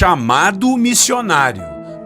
Chamado missionário.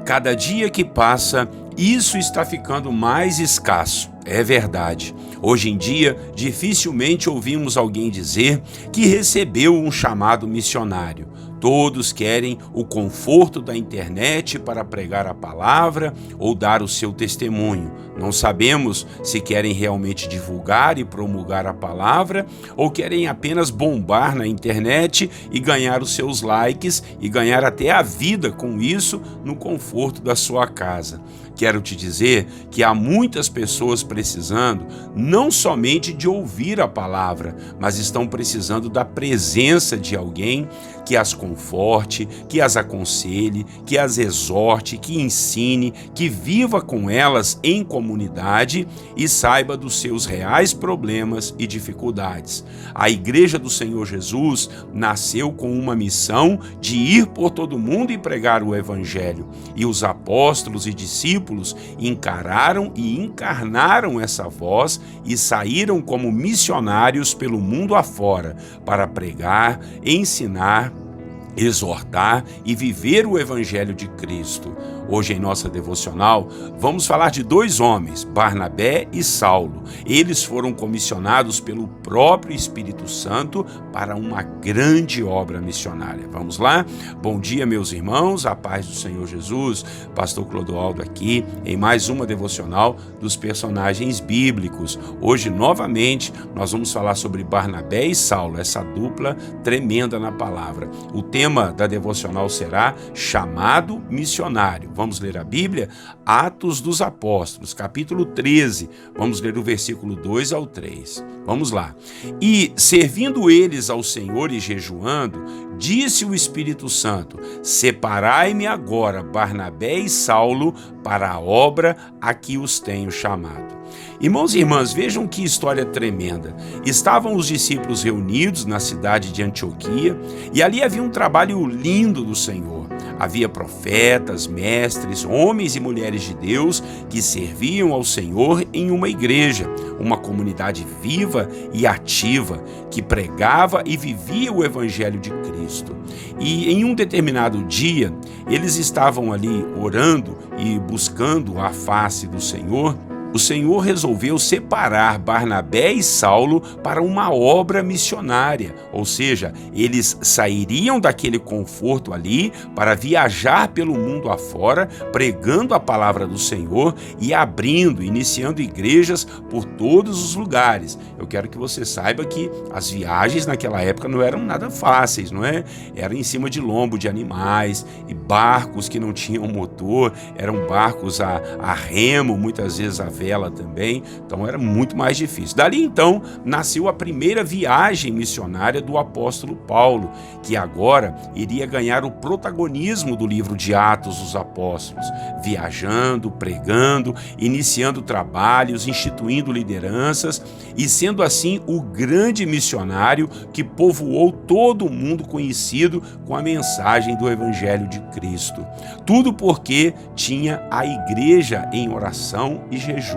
Cada dia que passa, isso está ficando mais escasso. É verdade. Hoje em dia, dificilmente ouvimos alguém dizer que recebeu um chamado missionário. Todos querem o conforto da internet para pregar a palavra ou dar o seu testemunho. Não sabemos se querem realmente divulgar e promulgar a palavra ou querem apenas bombar na internet e ganhar os seus likes e ganhar até a vida com isso no conforto da sua casa. Quero te dizer que há muitas pessoas precisando não somente de ouvir a palavra, mas estão precisando da presença de alguém que as conforte, que as aconselhe, que as exorte, que ensine, que viva com elas em comunidade e saiba dos seus reais problemas e dificuldades. A Igreja do Senhor Jesus nasceu com uma missão de ir por todo mundo e pregar o Evangelho, e os apóstolos e discípulos encararam e encarnaram essa voz e saíram como missionários pelo mundo afora para pregar, ensinar, exortar e viver o Evangelho de Cristo. Hoje em nossa devocional, vamos falar de dois homens, Barnabé e Saulo. Eles foram comissionados pelo próprio Espírito Santo para uma grande obra missionária. Vamos lá? Bom dia, meus irmãos, a paz do Senhor Jesus. Pastor Clodoaldo aqui em mais uma devocional dos personagens bíblicos. Hoje, novamente, nós vamos falar sobre Barnabé e Saulo, essa dupla tremenda na palavra. O tema da devocional será chamado missionário. Vamos ler a Bíblia? Atos dos Apóstolos, capítulo 13. Vamos ler o versículo 2 ao 3. Vamos lá. E, servindo eles ao Senhor e jejuando, disse o Espírito Santo: separai-me agora Barnabé e Saulo para a obra a que os tenho chamado. Irmãos e irmãs, vejam que história tremenda. Estavam os discípulos reunidos na cidade de Antioquia e ali havia um trabalho lindo do Senhor. Havia profetas, mestres, homens e mulheres de Deus que serviam ao Senhor em uma igreja, uma comunidade viva e ativa que pregava e vivia o Evangelho de Cristo. E em um determinado dia, eles estavam ali orando e buscando a face do Senhor. O Senhor resolveu separar Barnabé e Saulo para uma obra missionária, ou seja, eles sairiam daquele conforto ali para viajar pelo mundo afora, pregando a palavra do Senhor e iniciando igrejas por todos os lugares. Eu quero que você saiba que as viagens naquela época não eram nada fáceis, não é? Eram em cima de lombo de animais e barcos que não tinham motor, eram barcos a remo, muitas vezes a vela também, então era muito mais difícil. Dali então nasceu a primeira viagem missionária do apóstolo Paulo, que agora iria ganhar o protagonismo do livro de Atos dos Apóstolos, viajando, pregando, iniciando trabalhos, instituindo lideranças e sendo assim o grande missionário que povoou todo o mundo conhecido com a mensagem do Evangelho de Cristo. Tudo porque tinha a igreja em oração e jejum.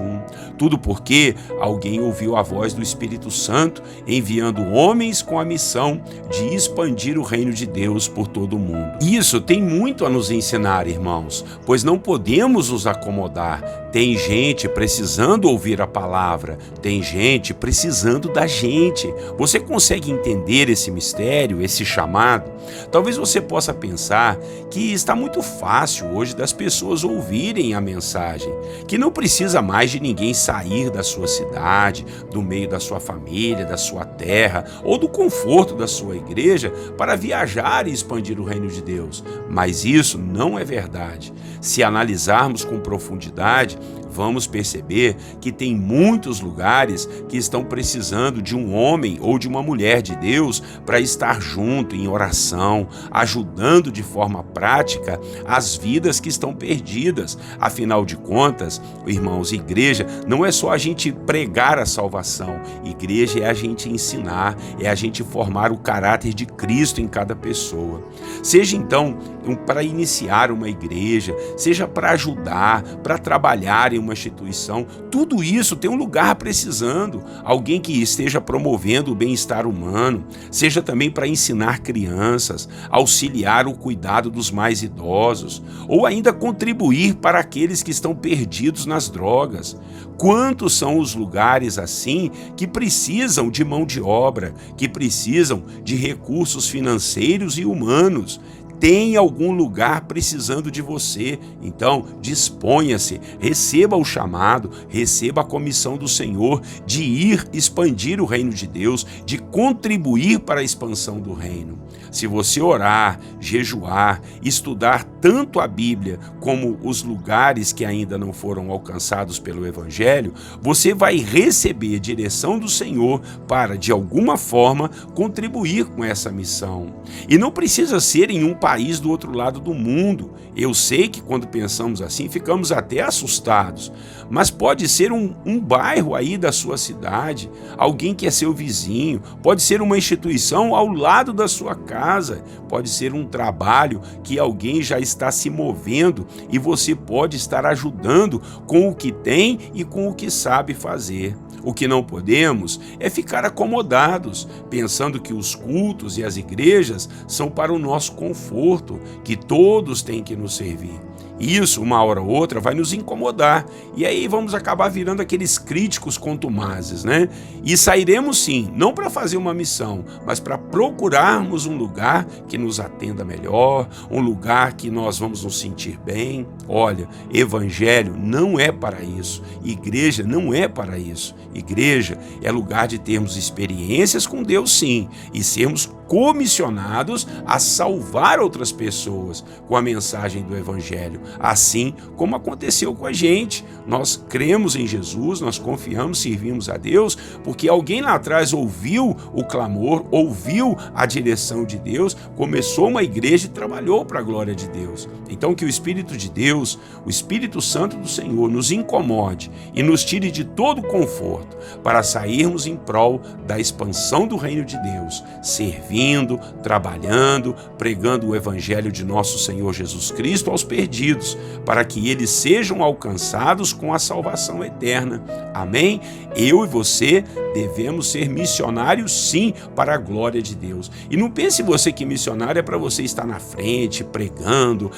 Tudo porque alguém ouviu a voz do Espírito Santo enviando homens com a missão de expandir o reino de Deus por todo o mundo. Isso tem muito a nos ensinar, irmãos, pois não podemos nos acomodar. Tem gente precisando ouvir a palavra, tem gente precisando da gente. Você consegue entender esse mistério, esse chamado? Talvez você possa pensar que está muito fácil hoje das pessoas ouvirem a mensagem, que não precisa mais de ninguém sair da sua cidade, do meio da sua família, da sua terra ou do conforto da sua igreja para viajar e expandir o reino de Deus. Mas isso não é verdade. Se analisarmos com profundidade, vamos perceber que tem muitos lugares que estão precisando de um homem ou de uma mulher de Deus para estar junto em oração, ajudando de forma prática as vidas que estão perdidas. Afinal de contas, irmãos, igreja não é só a gente pregar a salvação. Igreja é a gente ensinar, é a gente formar o caráter de Cristo em cada pessoa. Seja então para iniciar uma igreja, seja para ajudar, para trabalhar em uma instituição, tudo isso tem um lugar precisando, alguém que esteja promovendo o bem-estar humano, seja também para ensinar crianças, auxiliar o cuidado dos mais idosos, ou ainda contribuir para aqueles que estão perdidos nas drogas. Quantos são os lugares assim que precisam de mão de obra, que precisam de recursos financeiros e humanos? Tem algum lugar precisando de você, então disponha-se, receba o chamado, receba a comissão do Senhor de ir expandir o reino de Deus, de contribuir para a expansão do reino. Se você orar, jejuar, estudar tanto a Bíblia como os lugares que ainda não foram alcançados pelo Evangelho, você vai receber direção do Senhor para, de alguma forma, contribuir com essa missão. E não precisa ser em um país do outro lado do mundo. Eu sei que quando pensamos assim, ficamos até assustados, mas pode ser um bairro aí da sua cidade, alguém que é seu vizinho, pode ser uma instituição ao lado da sua casa, pode ser um trabalho que alguém já está se movendo e você pode estar ajudando com o que tem e com o que sabe fazer. O que não podemos é ficar acomodados, pensando que os cultos e as igrejas são para o nosso conforto, que todos têm que nos servir. Isso, uma hora ou outra, vai nos incomodar. E aí vamos acabar virando aqueles críticos contumazes, né? E sairemos sim, não para fazer uma missão, mas para procurarmos um lugar que nos atenda melhor, um lugar que nós vamos nos sentir bem. Olha, evangelho não é para isso. Igreja não é para isso. Igreja é lugar de termos experiências com Deus, sim, e sermos comissionados a salvar outras pessoas com a mensagem do Evangelho, assim como aconteceu com a gente. Nós cremos em Jesus, nós confiamos, servimos a Deus, porque alguém lá atrás ouviu o clamor, ouviu a direção de Deus, começou uma igreja e trabalhou para a glória de Deus. Então que o Espírito de Deus, o Espírito Santo do Senhor, nos incomode e nos tire de todo o conforto para sairmos em prol da expansão do reino de Deus, servindo, trabalhando, pregando o Evangelho de nosso Senhor Jesus Cristo aos perdidos, para que eles sejam alcançados com a salvação eterna. Amém? Eu e você devemos ser missionários, sim, para a glória de Deus. E não pense você que missionário é para você estar na frente, pregando,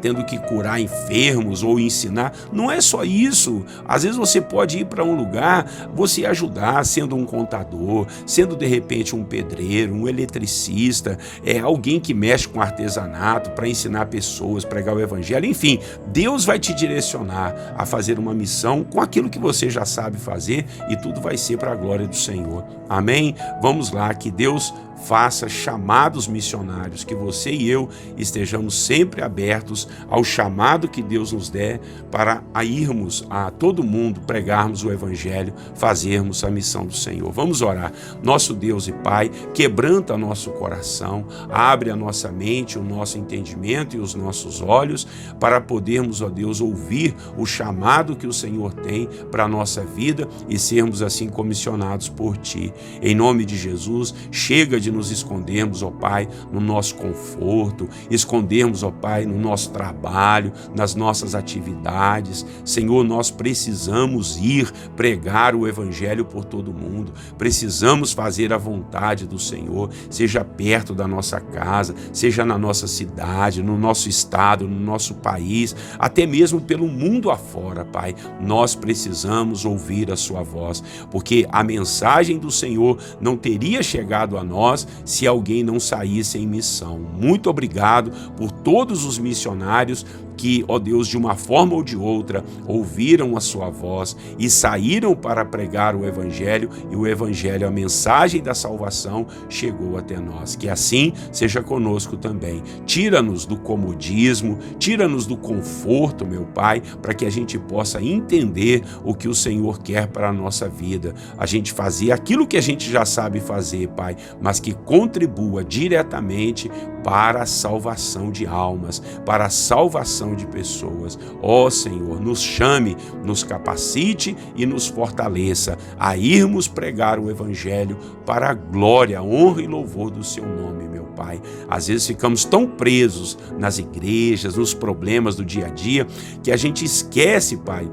tendo que curar enfermos ou ensinar. Não é só isso. Às vezes você pode ir para um lugar, você ajudar sendo um contador, sendo de repente um pedreiro, um eletricista, alguém que mexe com artesanato para ensinar pessoas, pregar o Evangelho. Enfim, Deus vai te direcionar a fazer uma missão com aquilo que você já sabe fazer e tudo vai ser para a glória do Senhor. Amém? Vamos lá, que Deus faça chamados missionários, que você e eu estejamos sempre abertos ao chamado que Deus nos der para irmos a todo mundo, pregarmos o Evangelho, fazermos a missão do Senhor. Vamos orar. Nosso Deus e Pai, quebranta nosso coração, abre a nossa mente, o nosso entendimento e os nossos olhos para podermos, ó Deus, ouvir o chamado que o Senhor tem para a nossa vida e sermos assim comissionados por Ti. Em nome de Jesus, chega de nos escondermos, ó Pai, no nosso conforto, escondermos, ó Pai, no nosso trabalho, nas nossas atividades. Senhor, nós precisamos ir pregar o Evangelho por todo mundo, precisamos fazer a vontade do Senhor, seja perto da nossa casa, seja na nossa cidade, no nosso estado, no nosso país, até mesmo pelo mundo afora, Pai. Nós precisamos ouvir a Sua voz, porque a mensagem do Senhor não teria chegado a nós se alguém não saísse em missão. Muito obrigado por todos os missionários que, ó Deus, de uma forma ou de outra, ouviram a Sua voz e saíram para pregar o Evangelho, e o Evangelho, a mensagem da salvação, chegou até nós. Que assim seja conosco também. Tira-nos do comodismo, tira-nos do conforto, meu Pai, para que a gente possa entender o que o Senhor quer para a nossa vida. A gente fazer aquilo que a gente já sabe fazer, Pai, mas que contribua diretamente para a salvação de almas, para a salvação de pessoas. Ó Senhor, nos chame, nos capacite e nos fortaleça a irmos pregar o Evangelho para a glória, a honra e louvor do seu nome, meu Pai. Às vezes ficamos tão presos nas igrejas, nos problemas do dia a dia, que a gente esquece, Pai,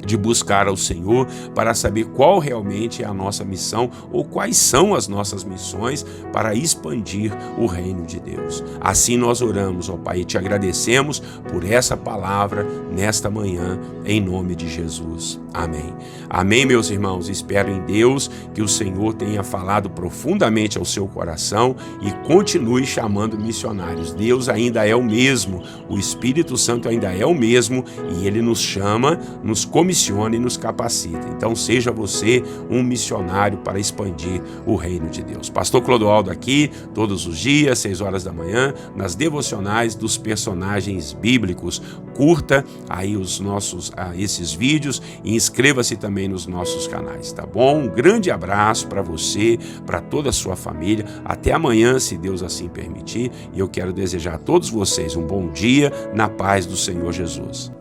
de buscar ao Senhor para saber qual realmente é a nossa missão ou quais são as nossas missões para expandir o reino de Deus. Assim nós oramos, ó Pai, e te agradecemos por essa palavra nesta manhã, em nome de Jesus. Amém. Amém, meus irmãos. Espero em Deus que o Senhor tenha falado profundamente ao seu coração e continue chamando missionários. Deus ainda é o mesmo, o Espírito Santo ainda é o mesmo e Ele nos chama, nos comissiona e nos capacita. Então seja você um missionário para expandir o reino de Deus. Pastor Clodoaldo aqui, todos os dias, 6 horas da manhã, nas devocionais dos personagens bíblicos. Curta aí esses vídeos e inscreva-se também nos nossos canais, tá bom? Um grande abraço para você, para toda a sua família. Até amanhã, se Deus assim permitir. E eu quero desejar a todos vocês um bom dia na paz do Senhor Jesus.